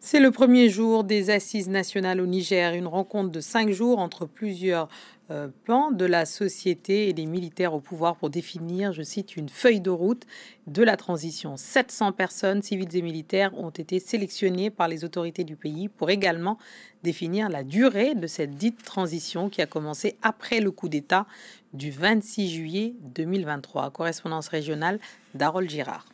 C'est le premier jour des Assises nationales au Niger, une rencontre de 5 jours entre plusieurs plans de la société et les militaires au pouvoir pour définir, je cite, une feuille de route de la transition. 700 personnes civiles et militaires ont été sélectionnées par les autorités du pays pour également définir la durée de cette dite transition qui a commencé après le coup d'État du 26 juillet 2023. Correspondance régionale d'Harold Girard.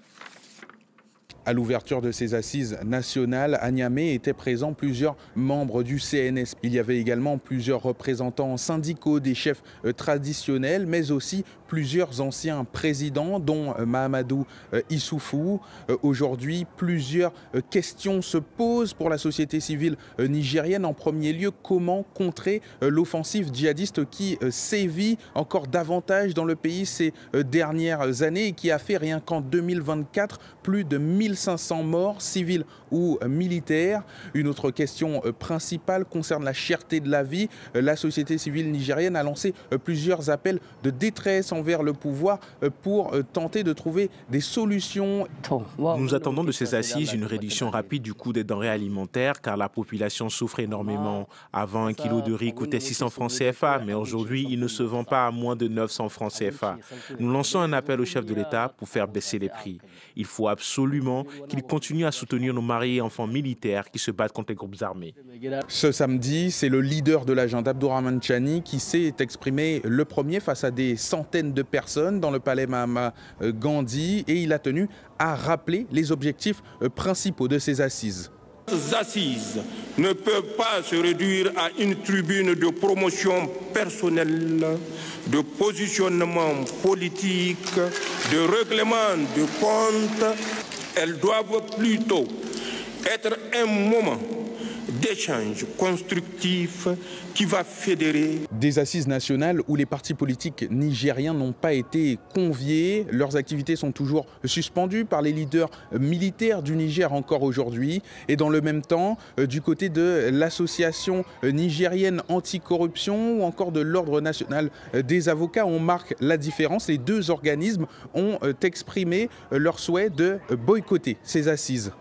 À l'ouverture de ces assises nationales, à Niamey étaient présents plusieurs membres du CNSP. Il y avait également plusieurs représentants syndicaux, des chefs traditionnels, mais aussi plusieurs anciens présidents, dont Mahamadou Issoufou. Aujourd'hui, plusieurs questions se posent pour la société civile nigérienne. En premier lieu, comment contrer l'offensive djihadiste qui sévit encore davantage dans le pays ces dernières années et qui a fait rien qu'en 2024 plus de 1500 morts, civils ou militaires. Une autre question principale concerne la cherté de la vie. La société civile nigérienne a lancé plusieurs appels de détresse envers le pouvoir pour tenter de trouver des solutions. Nous attendons de ces assises une réduction rapide du coût des denrées alimentaires car la population souffre énormément. Avant, un kilo de riz coûtait 600 francs CFA, mais aujourd'hui, il ne se vend pas à moins de 900 francs CFA. Nous lançons un appel au chef de l'État pour faire baisser les prix. Il faut absolument qu'il continue à soutenir nos maris et enfants militaires qui se battent contre les groupes armés. Ce samedi, c'est le leader de la junte, Abdourahmane Tchani, qui s'est exprimé le premier face à des centaines de personnes dans le palais Mahatma Gandhi et il a tenu à rappeler les objectifs principaux de ces assises. Les assises ne peuvent pas se réduire à une tribune de promotion personnelle, de positionnement politique, de règlement de compte. Elles doivent plutôt être un moment d'échange constructif qui va fédérer. Des assises nationales où les partis politiques nigériens n'ont pas été conviés. Leurs activités sont toujours suspendues par les leaders militaires du Niger encore aujourd'hui. Et dans le même temps, du côté de l'association nigérienne anticorruption ou encore de l'Ordre national des avocats, on marque la différence. Les deux organismes ont exprimé leur souhait de boycotter ces assises.